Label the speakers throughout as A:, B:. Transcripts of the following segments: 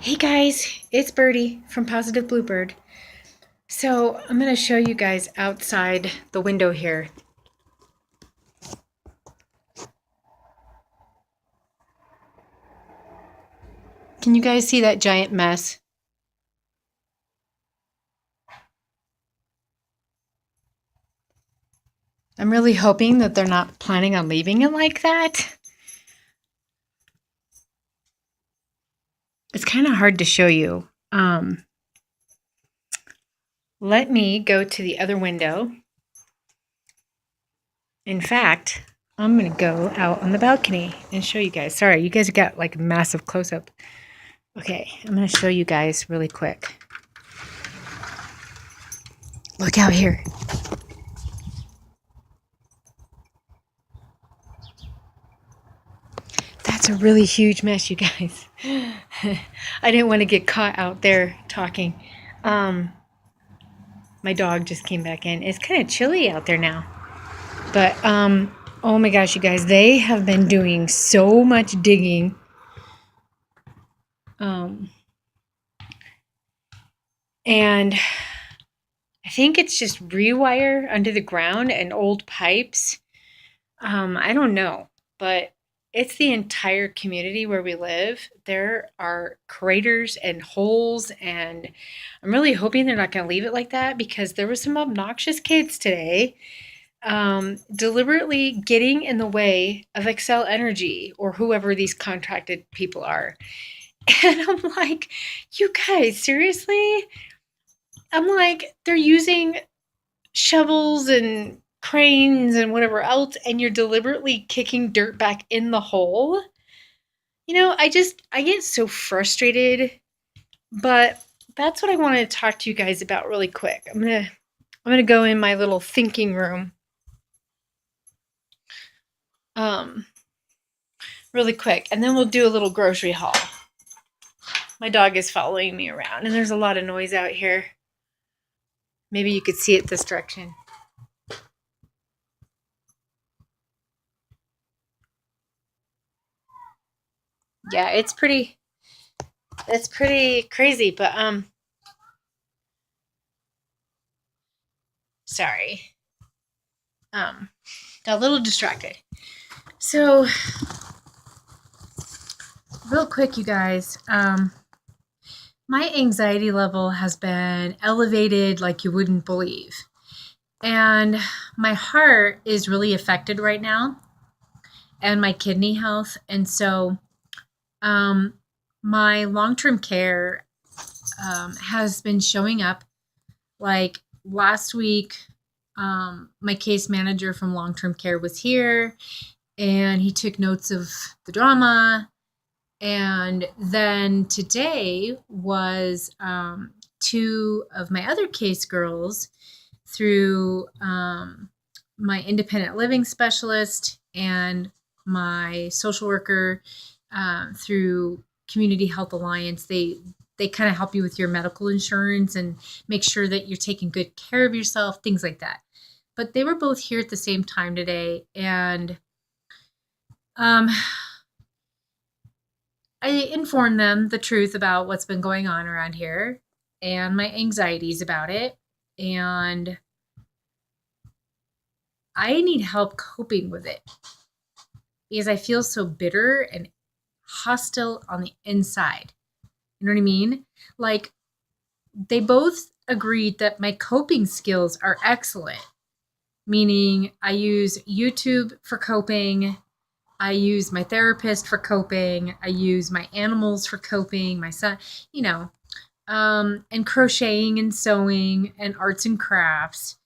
A: Hey guys, it's Birdie from Positive Bluebird. So I'm going to show you guys outside the window here. Can you guys see that giant mess? I'm really hoping that they're not planning on leaving it like that. It's kind of hard to show you. Let me go to the other window. In fact, I'm going to go out on the balcony and show you guys. Sorry, you guys got like a massive close up. Okay, I'm going to show you guys really quick. Look out here. That's a really huge mess, you guys. I didn't want to get caught out there talking. Um, my dog just came back in. It's kind of chilly out there now. But, oh my gosh, you guys, they have been doing so much digging. Um, and I think it's just rewire under the ground and old pipes. I don't know, but it's the entire community where we live. There are craters and holes, and I'm really hoping they're not going to leave it like that because there were some obnoxious kids today deliberately getting in the way of Excel Energy or whoever these contracted people are. And I'm like, you guys, seriously? I'm like, they're using shovels and cranes and whatever else, and you're deliberately kicking dirt back in the hole. I get so frustrated, but that's what I wanted to talk to you guys about really quick. I'm gonna go in my little thinking room um really quick, and then we'll do a little grocery haul. My dog is following me around, and there's a lot of noise out here. Maybe you could see it this direction. Yeah, it's pretty crazy, but sorry. Got a little distracted. So, real quick, you guys, my anxiety level has been elevated like you wouldn't believe. And my heart is really affected right now, and my kidney health. And so, um, my long term care has been showing up. Like last week, my case manager from long term care was here and he took notes of the drama. And then today was two of my other case girls through my independent living specialist and my social worker through Community Health Alliance. They kind of help you with your medical insurance and make sure that you're taking good care of yourself, things like that. But they were both here at the same time today, and um, I informed them the truth about what's been going on around here and my anxieties about it. And I need help coping with it because I feel so bitter and hostile on the inside. You know what I mean? Like, they both agreed that my coping skills are excellent, meaning I use YouTube for coping. I use my therapist for coping. I use my animals for coping, my son, you know, and crocheting and sewing and arts and crafts.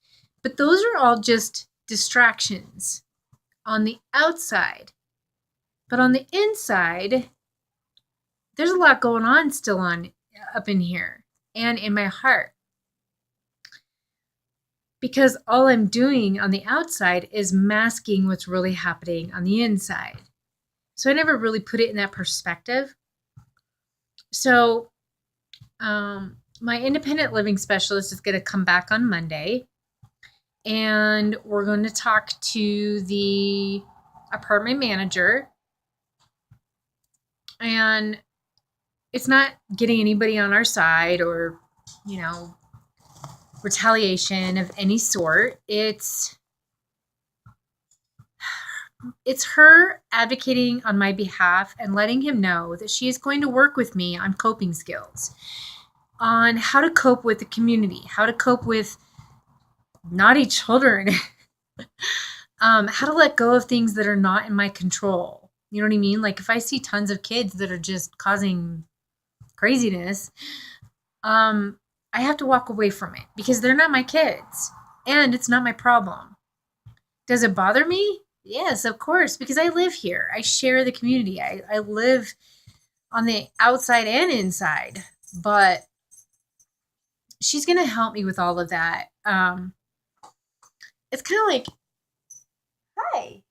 A: But those are all just distractions on the outside. But on the inside, there's a lot going on still on up in here and in my heart. Because all I'm doing on the outside is masking what's really happening on the inside. So I never really put it in that perspective. So my independent living specialist is going to come back on Monday, and we're going to talk to the apartment manager. And it's not getting anybody on our side or, you know, retaliation of any sort. It's her advocating on my behalf and letting him know that she is going to work with me on coping skills, on how to cope with the community, how to cope with naughty children, how to let go of things that are not in my control. You know what I mean? Like if I see tons of kids that are just causing craziness, I have to walk away from it because they're not my kids and it's not my problem. Does it bother me? Yes, of course, because I live here. I share the community. I live on the outside and inside, but she's going to help me with all of that. It's kind of like, hi.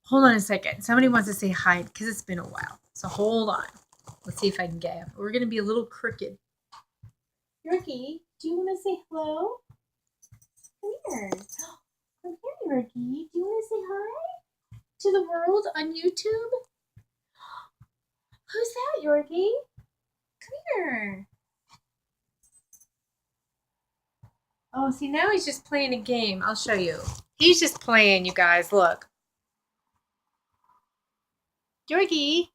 A: Hold on a second. Somebody wants to say hi because it's been a while. So hold on. Let's see if I can get him. We're going to be a little crooked. Yorkie, do you want to say hello? Come here. Come here, Yorkie. Do you want to say hi to the world on YouTube? Who's that, Yorkie? Come here. Oh, see, now he's just playing a game. I'll show you. He's just playing, you guys. Look. Yorkie.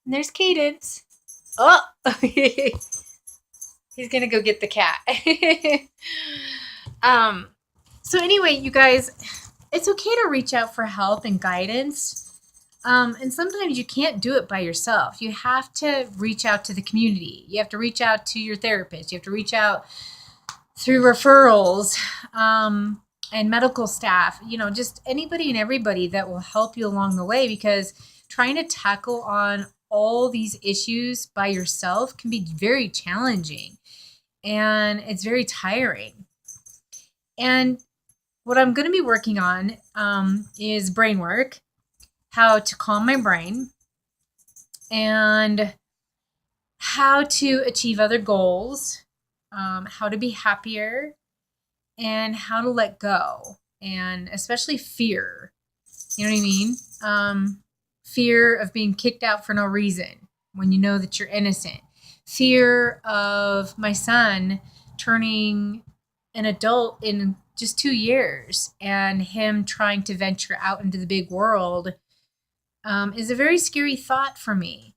A: And there's Cadence. Oh! He's going to go get the cat. So anyway, you guys, it's okay to reach out for help and guidance. And sometimes you can't do it by yourself. You have to reach out to the community. You have to reach out to your therapist. You have to reach out through referrals and medical staff, you know, just anybody and everybody that will help you along the way, because trying to tackle on all these issues by yourself can be very challenging and it's very tiring. And what I'm going to be working on is brain work, how to calm my brain, and how to achieve other goals, how to be happier, and how to let go, and especially fear. You know what I mean? Fear of being kicked out for no reason when you know that you're innocent. Fear of my son turning an adult in just 2 years and him trying to venture out into the big world is a very scary thought for me.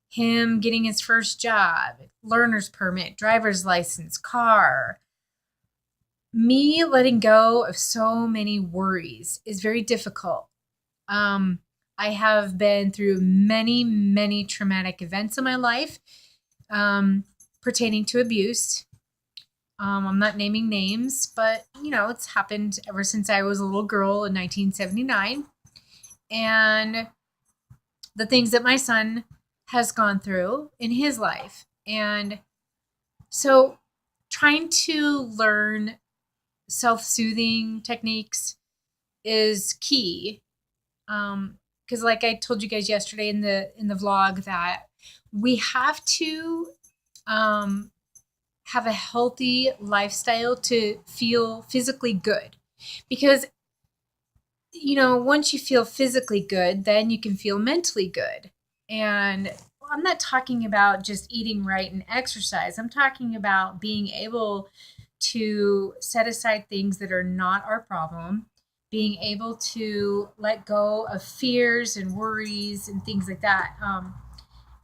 A: Him getting his first job, learner's permit, driver's license, car. Me letting go of so many worries is very difficult. I have been through many, many traumatic events in my life pertaining to abuse. I'm not naming names, but, you know, it's happened ever since I was a little girl in 1979. And the things that my son has gone through in his life. And so trying to learn self-soothing techniques is key. Because like I told you guys yesterday in the vlog, that we have to have a healthy lifestyle to feel physically good. Because, you know, once you feel physically good, then you can feel mentally good. And I'm not talking about just eating right and exercise. I'm talking about being able to set aside things that are not our problem, being able to let go of fears and worries and things like that.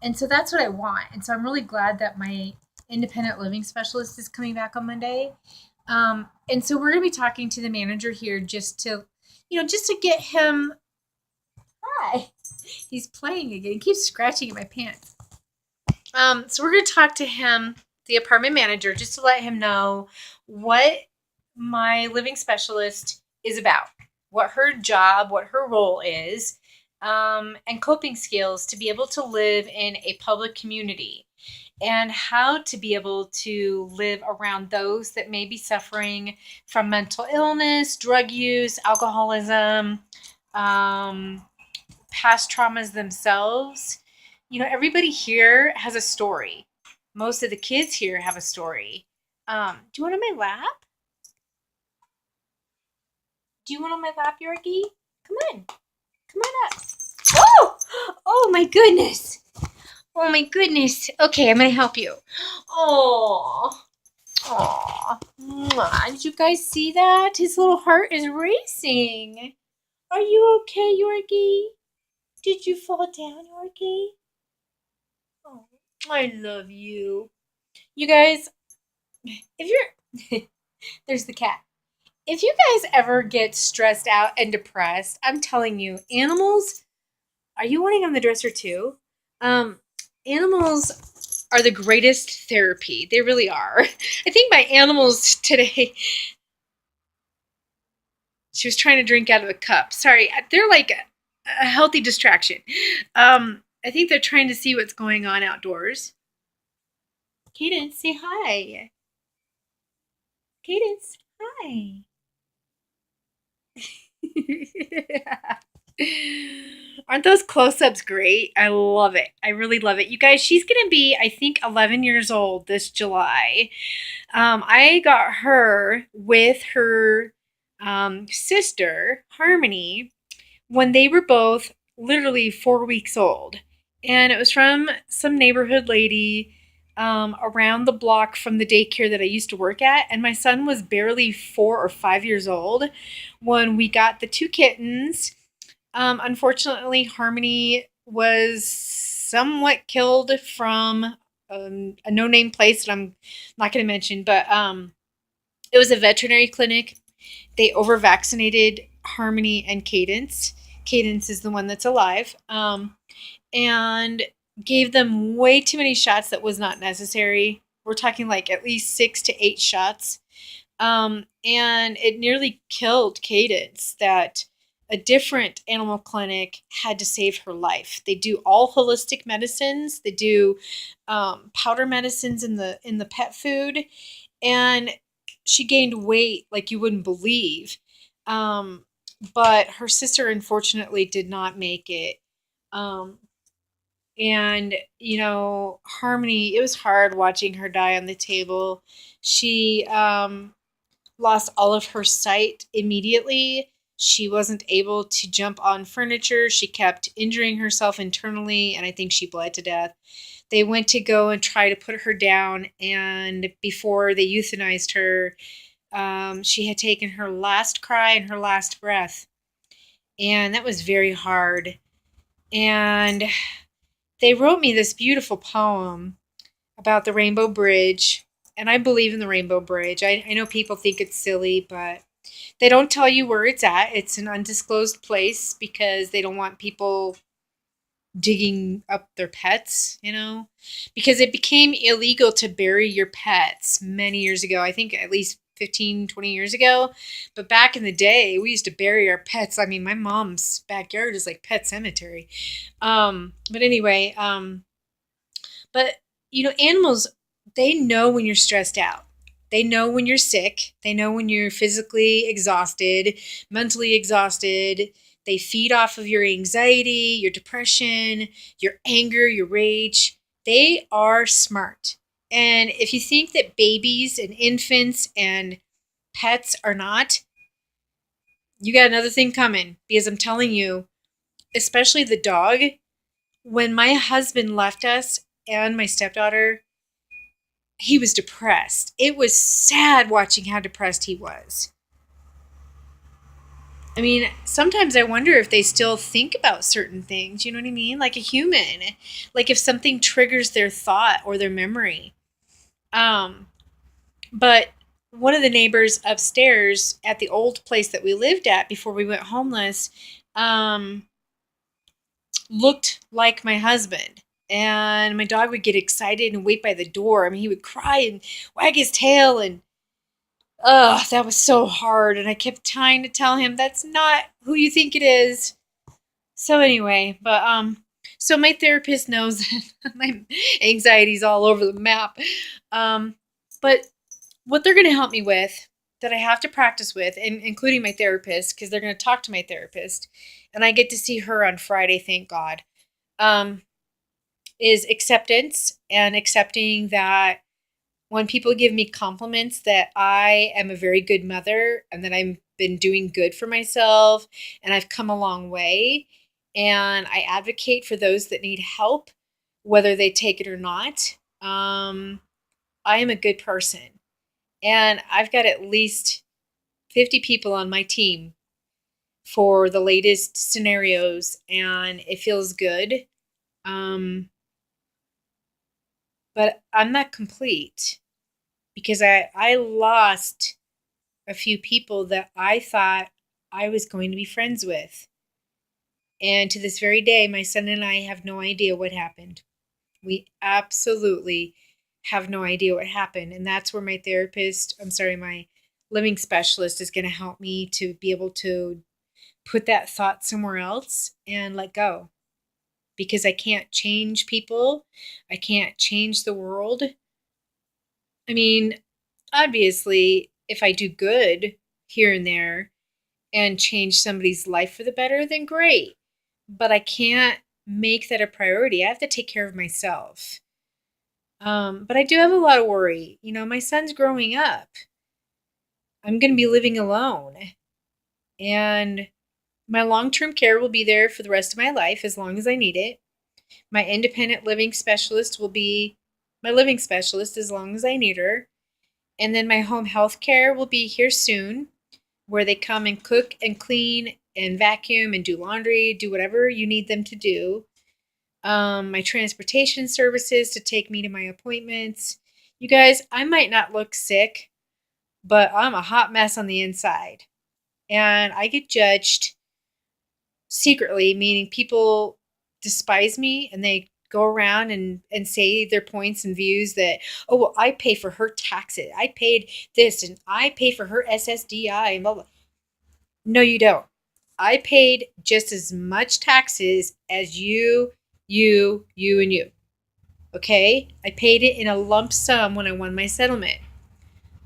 A: And so that's what I want. And so I'm really glad that my independent living specialist is coming back on Monday. And so we're going to be talking to the manager here just to get him. Hi. He's playing again. He keeps scratching at my pants. So we're going to talk to him, the apartment manager, just to let him know what my living specialist is about, what her job, what her role is, and coping skills to be able to live in a public community, and how to be able to live around those that may be suffering from mental illness, drug use, alcoholism, past traumas themselves. You know, everybody here has a story. Most of the kids here have a story. Do you want on my lap? Do you want on my lap, Yorkie? Come on. Come on up. Oh! Oh my goodness. Oh my goodness. Okay, I'm gonna help you. Oh. Aw. Mwah. Did you guys see that? His little heart is racing. Are you okay, Yorkie? Did you fall down, Yorkie? Oh, I love you. You guys, if you're there's the cat. If you guys ever get stressed out and depressed, I'm telling you, animals, are you wanting on the dresser too? Um, Animals are the greatest therapy. They really are. I think my animals today, she was trying to drink out of a cup. Sorry, they're like a healthy distraction. I think they're trying to see what's going on outdoors. Cadence, say hi. Cadence, hi. Aren't those close-ups great? I love it. I really love it. You guys, she's going to be, I think, 11 years old this July. I got her with her sister, Harmony, when they were both literally 4 weeks old. And it was from some neighborhood lady around the block from the daycare that I used to work at. And my son was barely 4 or 5 years old when we got the two kittens. Unfortunately, Harmony was somewhat killed from a no name place that I'm not going to mention, but it was a veterinary clinic. They over vaccinated Harmony and Cadence. Cadence is the one that's alive. And gave them way too many shots that was not necessary. We're talking like at least 6 to 8 shots. And it nearly killed Cadence that a different animal clinic had to save her life. They do all holistic medicines. They do powder medicines in the pet food, and she gained weight like you wouldn't believe. Um, but her sister unfortunately did not make it. Um, and Harmony, it was hard watching her die on the table. She lost all of her sight immediately. She wasn't able to jump on furniture. She kept injuring herself internally, and I think she bled to death. They went to go and try to put her down, and before they euthanized her, she had taken her last cry and her last breath. And that was very hard. And they wrote me this beautiful poem about the Rainbow Bridge. And I believe in the Rainbow Bridge. I know people think it's silly, but they don't tell you where it's at. It's an undisclosed place because they don't want people digging up their pets, because it became illegal to bury your pets many years ago. I think at least 15, 20 years ago. But back in the day, we used to bury our pets. I mean, my mom's backyard is like pet cemetery. But anyway, but animals, they know when you're stressed out. They know when you're sick. They know when you're physically exhausted, mentally exhausted. They feed off of your anxiety, your depression, your anger, your rage. They are smart. And if you think that babies and infants and pets are not, you got another thing coming, because I'm telling you, especially the dog, when my husband left us and my stepdaughter, he was depressed. It was sad watching how depressed he was. I mean, sometimes I wonder if they still think about certain things, you know what I mean? Like a human. Like if something triggers their thought or their memory. Um, but one of the neighbors upstairs at the old place that we lived at before we went homeless, um, looked like my husband. And my dog would get excited and wait by the door. I mean, he would cry and wag his tail, and that was so hard. And I kept trying to tell him that's not who you think it is. So anyway, so my therapist knows that my anxiety's all over the map. But what they're going to help me with, that I have to practice with, and including my therapist, because they're going to talk to my therapist, and I get to see her on Friday, thank God, um, is acceptance, and accepting that when people give me compliments that I am a very good mother and that I've been doing good for myself and I've come a long way, and I advocate for those that need help whether they take it or not. I am a good person. And I've got at least 50 people on my team for the latest scenarios, and it feels good. Um, but I'm not complete because I lost a few people that I thought I was going to be friends with. And to this very day, my son and I have no idea what happened. We absolutely have no idea what happened. And that's where my living specialist is going to help me to be able to put that thought somewhere else and let go. Because I can't change people, I can't change the world. I mean, obviously, if I do good here and there and change somebody's life for the better, then great. But I can't make that a priority. I have to take care of myself. But I do have a lot of worry. My son's growing up. I'm going to be living alone. And my long term care will be there for the rest of my life as long as I need it. My independent living specialist will be my living specialist as long as I need her. And then my home health care will be here soon, where they come and cook and clean and vacuum and do laundry, do whatever you need them to do. My transportation services to take me to my appointments. You guys, I might not look sick, but I'm a hot mess on the inside. And I get judged secretly, meaning people despise me and they go around and say their points and views that, oh, well, I pay for her taxes. I paid this and I pay for her SSDI and blah, blah. No, you don't. I paid just as much taxes as you, and you. Okay? I paid it in a lump sum when I won my settlement.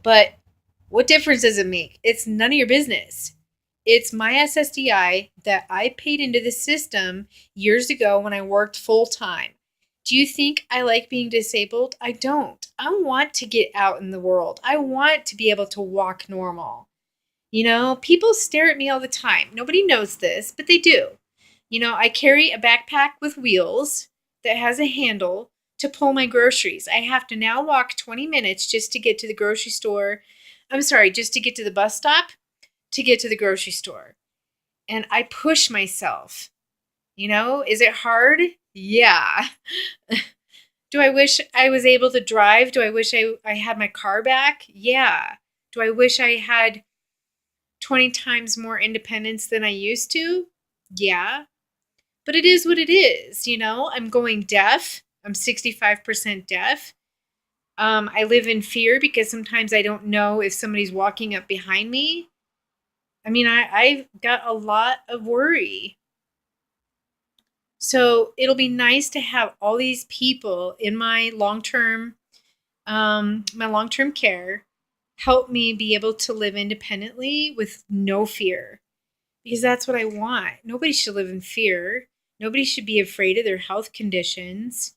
A: But what difference does it make? It's none of your business. It's my SSDI that I paid into the system years ago when I worked full time. Do you think I like being disabled? I don't. I want to get out in the world. I want to be able to walk normal. People stare at me all the time. Nobody knows this, but they do. I carry a backpack with wheels that has a handle to pull my groceries. I have to now walk 20 minutes just to get to the grocery store. I'm sorry, just to get to the bus stop to get to the grocery store. And I push myself. Is it hard? Yeah. Do I wish I was able to drive? Do I wish I had my car back? Yeah. Do I wish I had 20 times more independence than I used to? Yeah. But it is what it is, I'm going deaf. I'm 65% deaf. I live in fear because sometimes I don't know if somebody's walking up behind me. I mean, I've got a lot of worry. So it'll be nice to have all these people in my long-term care help me be able to live independently with no fear. Because that's what I want. Nobody should live in fear. Nobody should be afraid of their health conditions.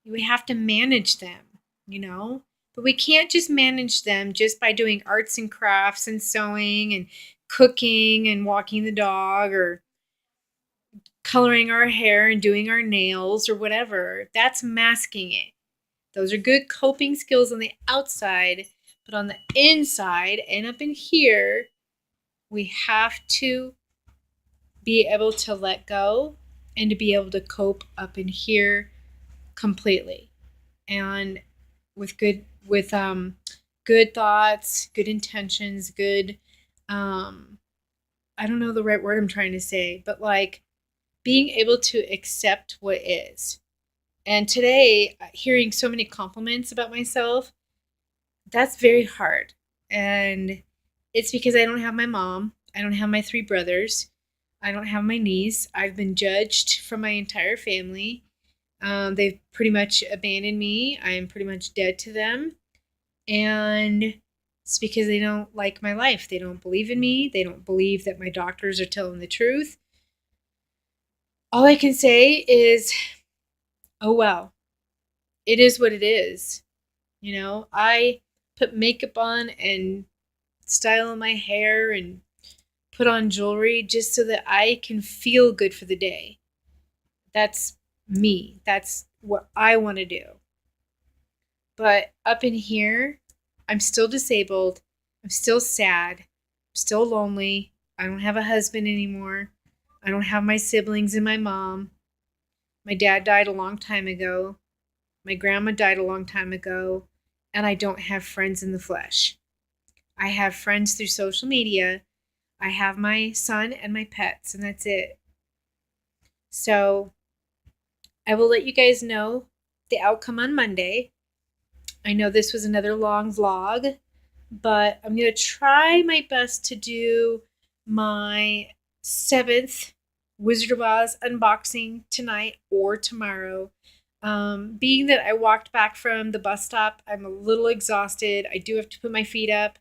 A: We have to manage them, you know? But we can't just manage them just by doing arts and crafts and sewing and cooking and walking the dog or coloring our hair and doing our nails or whatever. That's masking it. Those are good coping skills on the outside, but on the inside and up in here, we have to be able to let go and to be able to cope up in here completely. And with good thoughts, good intentions, good I don't know the right word I'm trying to say, but like being able to accept what is. And today, hearing so many compliments about myself, that's very hard. And it's because I don't have my mom, I don't have my three brothers, I don't have my niece. I've been judged from my entire family. They've pretty much abandoned me. I am pretty much dead to them. And it's because they don't like my life. They don't believe in me. They don't believe that my doctors are telling the truth. All I can say is, oh well, it is what it is. I put makeup on and style my hair and put on jewelry just so that I can feel good for the day. That's me. That's what I want to do. But up in here, I'm still disabled. I'm still sad. I'm still lonely. I don't have a husband anymore. I don't have my siblings and my mom. My dad died a long time ago. My grandma died a long time ago. And I don't have friends in the flesh. I have friends through social media. I have my son and my pets, and that's it. So I will let you guys know the outcome on Monday. I know this was another long vlog, but I'm going to try my best to do my 7th Wizard of Oz unboxing tonight or tomorrow. Being that I walked back from the bus stop, I'm a little exhausted. I do have to put my feet up.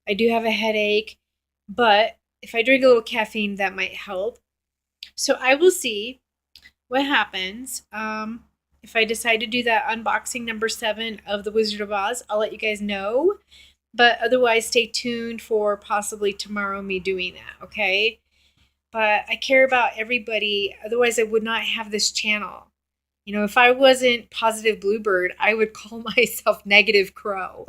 A: I do have a headache, but if I drink a little caffeine, that might help. So I will see what happens. If I decide to do that unboxing number 7 of the Wizard of Oz, I'll let you guys know. But otherwise, stay tuned for possibly tomorrow me doing that, okay? But I care about everybody. Otherwise, I would not have this channel. You know, if I wasn't Positive Bluebird, I would call myself Negative Crow.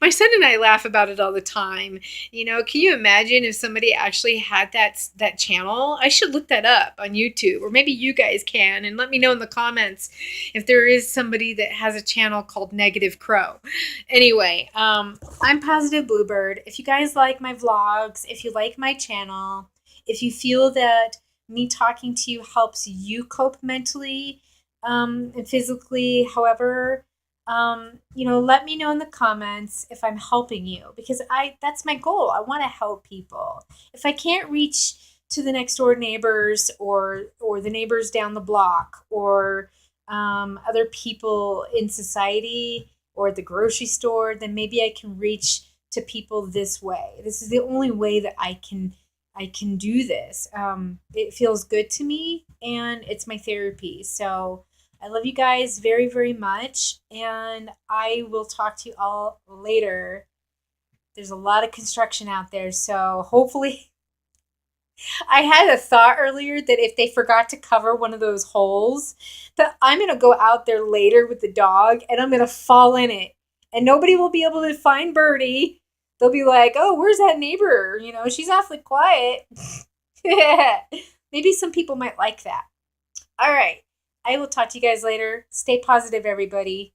A: My son and I laugh about it all the time. You know, can you imagine if somebody actually had that channel? I should look that up on YouTube, or maybe you guys can, and let me know in the comments if there is somebody that has a channel called Negative Crow. Anyway, I'm Positive Bluebird. If you guys like my vlogs, if you like my channel, if you feel that me talking to you helps you cope mentally and physically, however, let me know in the comments if I'm helping you, because that's my goal. I want to help people. If I can't reach to the next door neighbors or the neighbors down the block or other people in society or at the grocery store, then maybe I can reach to people this way. This is the only way that I can do this. It feels good to me and it's my therapy. So I love you guys very, very much. And I will talk to you all later. There's a lot of construction out there. So hopefully, I had a thought earlier that if they forgot to cover one of those holes, that I'm going to go out there later with the dog and I'm going to fall in it. And nobody will be able to find Birdie. They'll be like, oh, where's that neighbor? You know, she's awfully quiet. Maybe some people might like that. All right. I will talk to you guys later. Stay positive, everybody.